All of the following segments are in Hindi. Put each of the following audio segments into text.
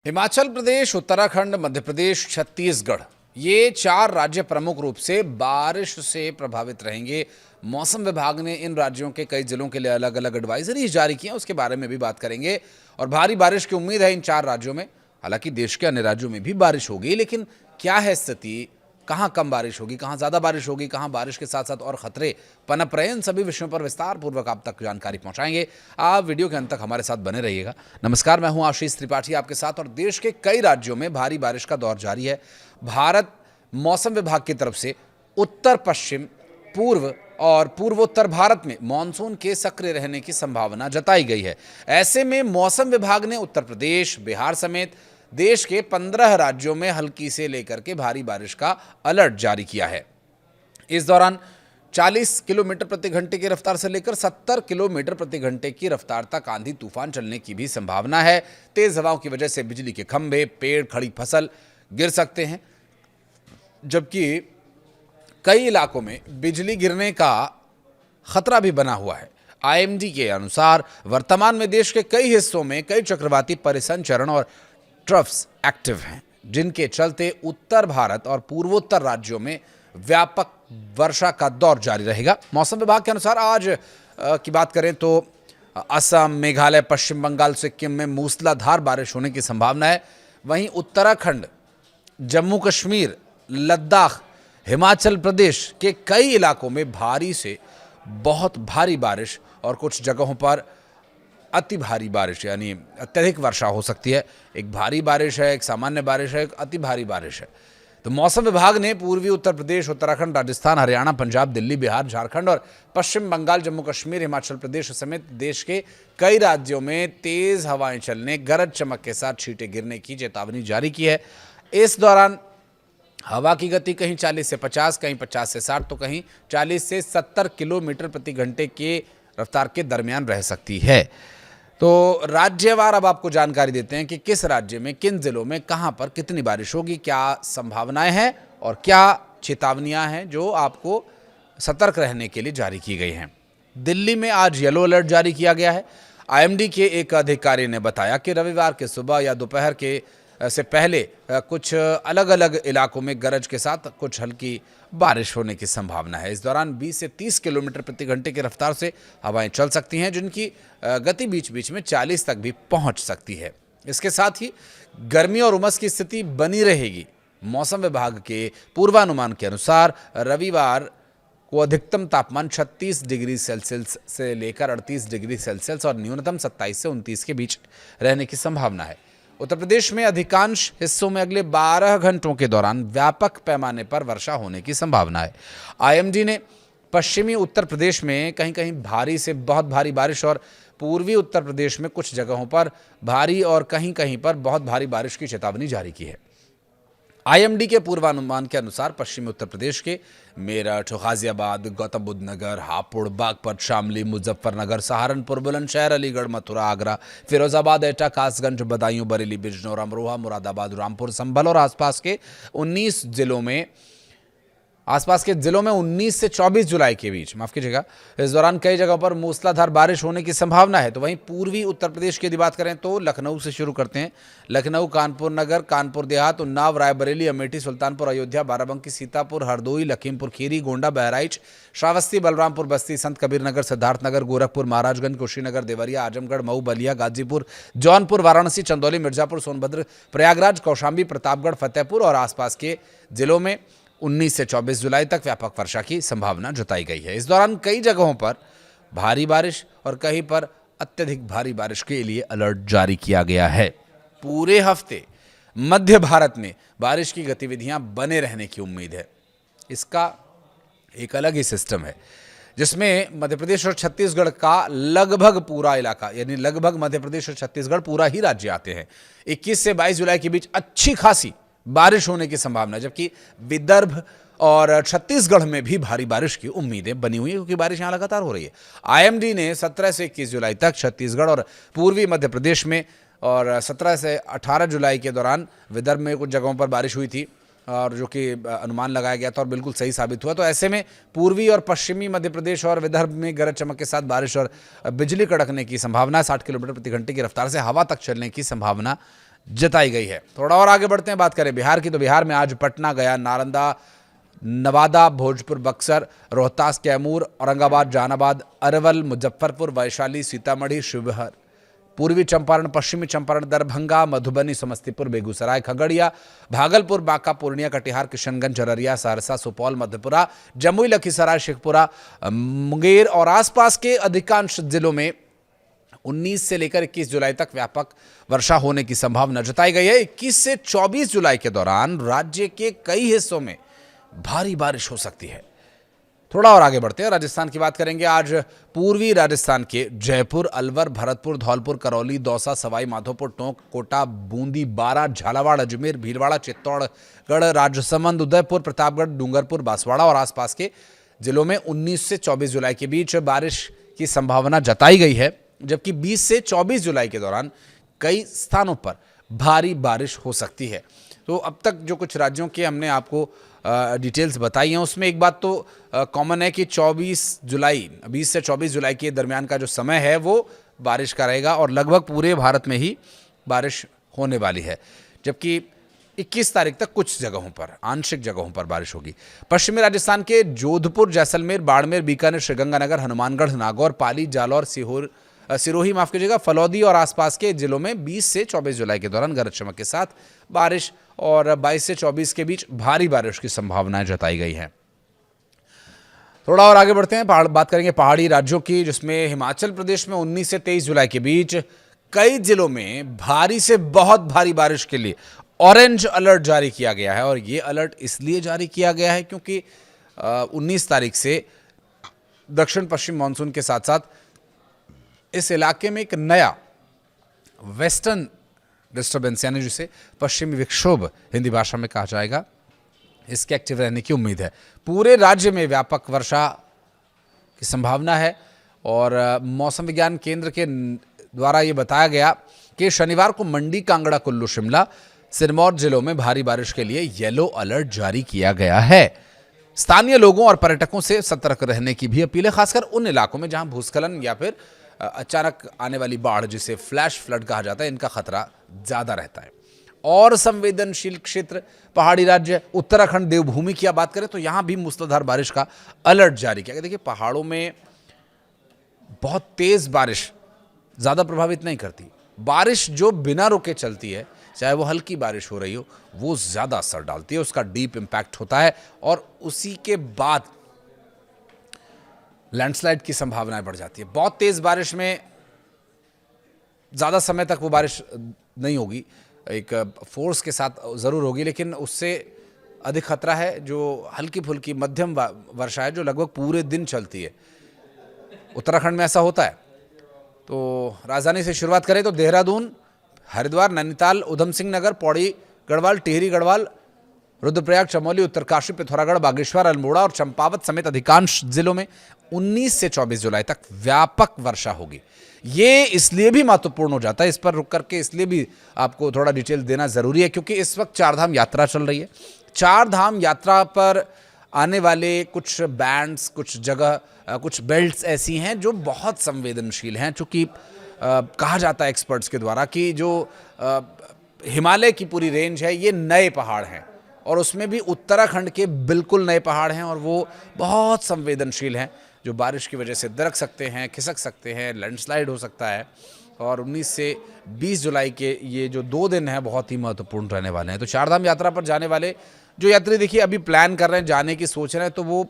हिमाचल प्रदेश, उत्तराखंड, मध्य प्रदेश, छत्तीसगढ़ ये चार राज्य प्रमुख रूप से बारिश से प्रभावित रहेंगे। मौसम विभाग ने इन राज्यों के कई जिलों के लिए अलग अलग एडवाइजरी जारी की हैं, उसके बारे में भी बात करेंगे। और भारी बारिश की उम्मीद है इन चार राज्यों में। हालांकि देश के अन्य राज्यों में भी बारिश होगी, लेकिन क्या है स्थिति, कहाँ कम बारिश होगी, कहाँ ज़्यादा बारिश होगी, कहाँ बारिश के साथ साथ और खतरे पनप रहे, इन सभी विषयों पर विस्तार पूर्वक आप तक जानकारी पहुंचाएंगे। आप वीडियो के अंत तक हमारे साथ बने रहिएगा। नमस्कार, मैं हूं आशीष त्रिपाठी आपके साथ। और देश के कई राज्यों में भारी बारिश का दौर जारी है। भारत मौसम विभाग की तरफ से उत्तर पश्चिम, पूर्व और पूर्वोत्तर भारत में मानसून के सक्रिय रहने की संभावना जताई गई है। ऐसे में मौसम विभाग ने उत्तर प्रदेश, बिहार समेत देश के 15 राज्यों में हल्की से लेकर के भारी बारिश का अलर्ट जारी किया है। इस दौरान 40 किलोमीटर प्रति घंटे की रफ्तार से लेकर 70 किलोमीटर प्रति घंटे की रफ्तार तक आंधी तूफान चलने की भी संभावना है। तेज हवाओं की वजह से बिजली के खंभे, पेड़, खड़ी फसल गिर सकते हैं, जबकि कई इलाकों में बिजली गिरने का खतरा भी बना हुआ है। आईएमडी के अनुसार वर्तमान में देश के कई हिस्सों में कई चक्रवाती परिसंचरण और ट्रफ्स एक्टिव हैं, जिनके चलते उत्तर भारत और पूर्वोत्तर राज्यों में व्यापक वर्षा का दौर जारी रहेगा। मौसम विभाग के अनुसार आज की बात करें तो असम, मेघालय, पश्चिम बंगाल, सिक्किम में मूसलाधार बारिश होने की संभावना है। वहीं उत्तराखंड, जम्मू कश्मीर, लद्दाख, हिमाचल प्रदेश के कई इलाकों में भारी से बहुत भारी बारिश और कुछ जगहों पर अति भारी बारिश यानी अत्यधिक वर्षा हो सकती है। एक भारी बारिश है, एक सामान्य बारिश है, एक अति भारी बारिश है। तो मौसम विभाग ने पूर्वी उत्तर प्रदेश, उत्तराखंड, राजस्थान, हरियाणा, पंजाब, दिल्ली, बिहार, झारखंड और पश्चिम बंगाल, जम्मू कश्मीर, हिमाचल प्रदेश समेत देश के कई राज्यों में तेज हवाएं चलने, गरज चमक के साथ छींटे गिरने की चेतावनी जारी की है। इस दौरान हवा की गति कहीं 40 से 50, कहीं 50 से 60 तो कहीं 40 से 70 किलोमीटर प्रति घंटे के रफ्तार के दरमियान रह सकती है। तो राज्यवार अब आपको जानकारी देते हैं कि किस राज्य में, किन जिलों में, कहां पर कितनी बारिश होगी, क्या संभावनाएं हैं और क्या चेतावनियां हैं जो आपको सतर्क रहने के लिए जारी की गई हैं। दिल्ली में आज येलो अलर्ट जारी किया गया है। आईएमडी के एक अधिकारी ने बताया कि रविवार के सुबह या दोपहर के से पहले कुछ अलग अलग इलाकों में गरज के साथ कुछ हल्की बारिश होने की संभावना है। इस दौरान 20 से 30 किलोमीटर प्रति घंटे की रफ्तार से हवाएं चल सकती हैं, जिनकी गति बीच बीच में 40 तक भी पहुंच सकती है। इसके साथ ही गर्मी और उमस की स्थिति बनी रहेगी। मौसम विभाग के पूर्वानुमान के अनुसार रविवार को अधिकतम तापमान 36 डिग्री सेल्सियस से लेकर 38 डिग्री सेल्सियस और न्यूनतम 27 से 29 के बीच रहने की संभावना है। उत्तर प्रदेश में अधिकांश हिस्सों में अगले 12 घंटों के दौरान व्यापक पैमाने पर वर्षा होने की संभावना है। आईएमडी ने पश्चिमी उत्तर प्रदेश में कहीं कहीं भारी से बहुत भारी बारिश और पूर्वी उत्तर प्रदेश में कुछ जगहों पर भारी और कहीं कहीं पर बहुत भारी बारिश की चेतावनी जारी की है। आईएमडी के पूर्वानुमान के अनुसार पश्चिमी उत्तर प्रदेश के मेरठ, गाजियाबाद, गौतम बुद्ध नगर, हापुड़, बागपत, शामली, मुजफ्फरनगर, सहारनपुर, बुलंदशहर, अलीगढ़, मथुरा, आगरा, फिरोजाबाद, एटा, कासगंज, बदायूं, बरेली, बिजनौर, अमरोहा, मुरादाबाद, रामपुर, संभल और आसपास के 19 जिलों में 19 से 24 जुलाई के बीच, माफ कीजिएगा, इस दौरान कई जगहों पर मूसलाधार बारिश होने की संभावना है। तो वहीं पूर्वी उत्तर प्रदेश की यदि बात करें तो लखनऊ से शुरू करते हैं। लखनऊ, कानपुर नगर, कानपुर देहात, उन्नाव, रायबरेली, अमेठी, सुल्तानपुर, अयोध्या, बाराबंकी, सीतापुर, हरदोई, लखीमपुर खीरी, गोंडा, बहराइच, श्रावस्ती, बलरामपुर, बस्ती, संत कबीर नगर, सिद्धार्थनगर, गोरखपुर, महाराजगंज, कुशीनगर, देवरिया, आजमगढ़, मऊ, बलिया, गाजीपुर, जौनपुर, वाराणसी, चंदौली, मिर्जापुर, सोनभद्र, प्रयागराज, कौशाम्बी, प्रतापगढ़, फतेहपुर और आसपास के जिलों में 19 से 24 जुलाई तक व्यापक वर्षा की संभावना जताई गई है। इस दौरान कई जगहों पर भारी बारिश और कहीं पर अत्यधिक भारी बारिश के लिए अलर्ट जारी किया गया है। पूरे हफ्ते मध्य भारत में बारिश की गतिविधियां बने रहने की उम्मीद है। इसका एक अलग ही सिस्टम है, जिसमें मध्य प्रदेश और छत्तीसगढ़ का लगभग पूरा इलाका, यानी लगभग मध्य प्रदेश और छत्तीसगढ़ पूरा ही राज्य आते हैं। 21 से 22 जुलाई के बीच अच्छी खासी बारिश होने की संभावना है, जबकि विदर्भ और छत्तीसगढ़ में भी भारी बारिश की उम्मीदें बनी हुई है, क्योंकि बारिश यहां लगातार हो रही है। आईएमडी ने 17 से 21 जुलाई तक छत्तीसगढ़ और पूर्वी मध्य प्रदेश में और 17 से 18 जुलाई के दौरान विदर्भ में कुछ जगहों पर बारिश हुई थी, और जो कि अनुमान लगाया गया था और बिल्कुल सही साबित हुआ। तो ऐसे में पूर्वी और पश्चिमी मध्य प्रदेश और विदर्भ में गरज चमक के साथ बारिश और बिजली कड़कने की संभावना, 60 किलोमीटर प्रति घंटे की रफ्तार से हवा तक चलने की संभावना जताई गई है। थोड़ा और आगे बढ़ते हैं, बात करें बिहार की, तो बिहार में आज पटना, गया, नालंदा, नवादा, भोजपुर, बक्सर, रोहतास, कैमूर, औरंगाबाद, जहानाबाद, अरवल, मुजफ्फरपुर, वैशाली, सीतामढ़ी, शिवहर, पूर्वी चंपारण, पश्चिमी चंपारण, दरभंगा, मधुबनी, समस्तीपुर, बेगूसराय, खगड़िया, भागलपुर, बांका, पूर्णिया, कटिहार, किशनगंज, अररिया, सहरसा, सुपौल, मधेपुरा, जमुई, लखीसराय, शेखपुरा, मुंगेर और आसपास के अधिकांश जिलों में 19 से लेकर 21 जुलाई तक व्यापक वर्षा होने की संभावना जताई गई है। 21 से 24 जुलाई के दौरान राज्य के कई हिस्सों में भारी बारिश हो सकती है। थोड़ा और आगे बढ़ते हैं, राजस्थान की बात करेंगे। आज पूर्वी राजस्थान के जयपुर, अलवर, भरतपुर, धौलपुर, करौली, दौसा, सवाई माधोपुर, टोंक, कोटा, बूंदी, बारां, झालावाड़, अजमेर, भीलवाड़ा, चित्तौड़गढ़, राजसमंद, उदयपुर, प्रतापगढ़, डूंगरपुर, बांसवाड़ा और आसपास के जिलों में 19 से 24 जुलाई के बीच बारिश की संभावना जताई गई है, जबकि 20 से 24 जुलाई के दौरान कई स्थानों पर भारी बारिश हो सकती है। तो अब तक जो कुछ राज्यों के हमने आपको डिटेल्स बताई हैं, उसमें एक बात तो कॉमन है कि 20 से 24 जुलाई के दरमियान का जो समय है वो बारिश का रहेगा और लगभग पूरे भारत में ही बारिश होने वाली है, जबकि 21 तारीख तक कुछ जगहों पर, आंशिक जगहों पर बारिश होगी। पश्चिमी राजस्थान के जोधपुर, जैसलमेर, बाड़मेर, बीकानेर, श्रीगंगानगर, हनुमानगढ़, नागौर, पाली, जालौर, सिरोही, माफ कीजिएगा, फलौदी और आसपास के जिलों में 20 से 24 जुलाई के दौरान गरज चमक के साथ बारिश और 22 से 24 के बीच भारी बारिश की संभावनाएं जताई गई हैं। थोड़ा और आगे बढ़ते हैं, बात करेंगे पहाड़ी राज्यों की, जिसमें हिमाचल प्रदेश में 19 से 23 जुलाई के बीच कई जिलों में भारी से बहुत भारी बारिश के लिए ऑरेंज अलर्ट जारी किया गया है। और ये अलर्ट इसलिए जारी किया गया है क्योंकि 19 तारीख से दक्षिण पश्चिम मानसून के साथ साथ इस इलाके में एक नया वेस्टर्न डिस्टर्बेंस, यानी जिसे पश्चिमी विक्षोभ हिंदी भाषा में कहा जाएगा, इसके एक्टिव रहने की उम्मीद है। पूरे राज्य में व्यापक वर्षा की संभावना है और मौसम विज्ञान केंद्र के द्वारा ये बताया गया कि शनिवार को मंडी, कांगड़ा, कुल्लू, शिमला, सिरमौर जिलों में भारी बारिश के लिए येलो अलर्ट जारी किया गया है। स्थानीय लोगों और पर्यटकों से सतर्क रहने की भी अपील है, खासकर उन इलाकों में जहां भूस्खलन या फिर अचानक आने वाली बाढ़, जिसे फ्लैश फ्लड कहा जाता है, इनका खतरा ज्यादा रहता है। और संवेदनशील क्षेत्र पहाड़ी राज्य उत्तराखंड, देवभूमि की बात करें तो यहां भी मूसलाधार बारिश का अलर्ट जारी किया गया। देखिए, पहाड़ों में बहुत तेज बारिश ज्यादा प्रभावित नहीं करती, बारिश जो बिना रुके चलती है, चाहे वो हल्की बारिश हो रही हो, वो ज्यादा असर डालती है, उसका डीप इंपैक्ट होता है और उसी के बाद लैंडस्लाइड की संभावनाएं बढ़ जाती है। बहुत तेज बारिश में ज्यादा समय तक वो बारिश नहीं होगी, एक फोर्स के साथ जरूर होगी, लेकिन उससे अधिक खतरा है जो हल्की फुल्की मध्यम वर्षा है, जो लगभग पूरे दिन चलती है। उत्तराखंड में ऐसा होता है। तो राजधानी से शुरुआत करें तो देहरादून, हरिद्वार, नैनीताल, उधम सिंह नगर, पौड़ी गढ़वाल, टिहरी गढ़वाल, रुद्रप्रयाग, चमोली, उत्तरकाशी, पिथौरागढ़, बागेश्वर, अल्मोड़ा और चंपावत समेत अधिकांश जिलों में 19 से 24 जुलाई तक व्यापक वर्षा होगी। ये इसलिए भी महत्वपूर्ण हो जाता है, इस पर रुक करके इसलिए भी आपको थोड़ा डिटेल देना जरूरी है, क्योंकि इस वक्त चारधाम यात्रा चल रही है। चारधाम यात्रा पर आने वाले कुछ बैंड्स, कुछ जगह, कुछ बेल्ट्स ऐसी हैं जो बहुत संवेदनशील हैं, चूंकि कहा जाता है एक्सपर्ट्स के द्वारा कि जो हिमालय की पूरी रेंज है, ये नए पहाड़ हैं और उसमें भी उत्तराखंड के बिल्कुल नए पहाड़ हैं और वो बहुत संवेदनशील हैं, जो बारिश की वजह से दरक सकते हैं, खिसक सकते हैं, लैंडस्लाइड हो सकता है। और 19 से 20 जुलाई के ये जो 2 दिन हैं बहुत ही महत्वपूर्ण रहने वाले हैं। तो चारधाम यात्रा पर जाने वाले जो यात्री देखिए अभी प्लान कर रहे हैं, जाने की सोच रहे हैं, तो वो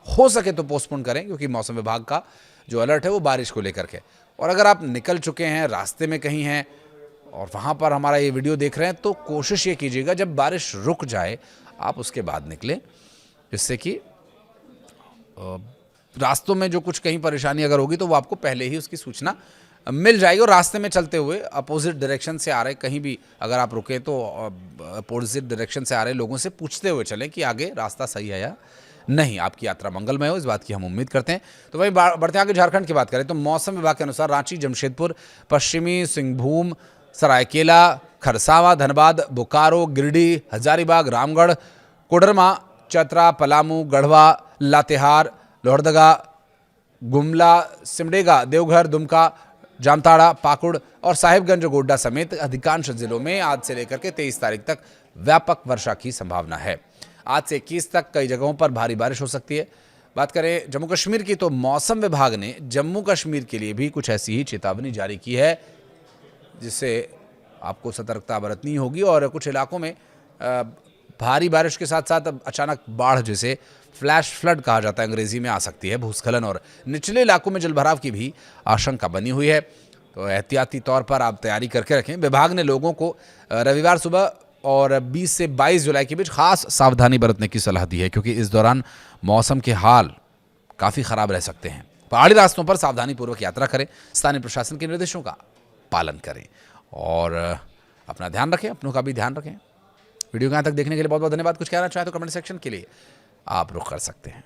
हो सके तो पोस्टपोन करें, क्योंकि मौसम विभाग का जो अलर्ट है वो बारिश को लेकर के। और अगर आप निकल चुके हैं, रास्ते में कहीं हैं और वहाँ पर हमारा ये वीडियो देख रहे हैं, तो कोशिश ये कीजिएगा जब बारिश रुक जाए आप उसके बाद निकलें, जिससे कि रास्तों में जो कुछ कहीं परेशानी अगर होगी तो वो आपको पहले ही उसकी सूचना मिल जाएगी। और रास्ते में चलते हुए अपोजिट डायरेक्शन से आ रहे, कहीं भी अगर आप रुके तो अपोजिट डायरेक्शन से आ रहे लोगों से पूछते हुए चलें कि आगे रास्ता सही है या नहीं। आपकी यात्रा मंगलमय हो, इस बात की हम उम्मीद करते हैं। तो वहीं बढ़ते आगे झारखंड की बात करें तो मौसम विभाग के अनुसार रांची, जमशेदपुर, पश्चिमी सिंहभूम, सरायकेला, खरसावा, धनबाद, बोकारो, गिरिडीह, हजारीबाग, रामगढ़, कोडरमा, चतरा, पलामू, गढ़वा, लातेहार, लोहरदगा, गुमला, सिमडेगा, देवघर, दुमका, जामताड़ा, पाकुड़ और साहिबगंज गोड्डा समेत अधिकांश जिलों में आज से लेकर के 23 तारीख तक व्यापक वर्षा की संभावना है। आज से 21 तक कई जगहों पर भारी बारिश हो सकती है। बात करें जम्मू कश्मीर की, तो मौसम विभाग ने जम्मू कश्मीर के लिए भी कुछ ऐसी ही चेतावनी जारी की है, जिससे आपको सतर्कता बरतनी होगी और कुछ इलाकों में भारी बारिश के साथ साथ अचानक बाढ़, जिसे फ्लैश फ्लड कहा जाता है अंग्रेजी में, आ सकती है। भूस्खलन और निचले इलाकों में जलभराव की भी आशंका बनी हुई है, तो एहतियाती तौर पर आप तैयारी करके रखें। विभाग ने लोगों को रविवार सुबह और 20 से 22 जुलाई के बीच खास सावधानी बरतने की सलाह दी है, क्योंकि इस दौरान मौसम के हाल काफ़ी ख़राब रह सकते हैं। पहाड़ी रास्तों पर सावधानीपूर्वक यात्रा करें, स्थानीय प्रशासन के निर्देशों का पालन करें और अपना ध्यान रखें, अपनों का भी ध्यान रखें। वीडियो को यहाँ तक देखने के लिए बहुत बहुत धन्यवाद। कुछ कहना चाहें तो कमेंट सेक्शन के लिए आप रुख कर सकते हैं।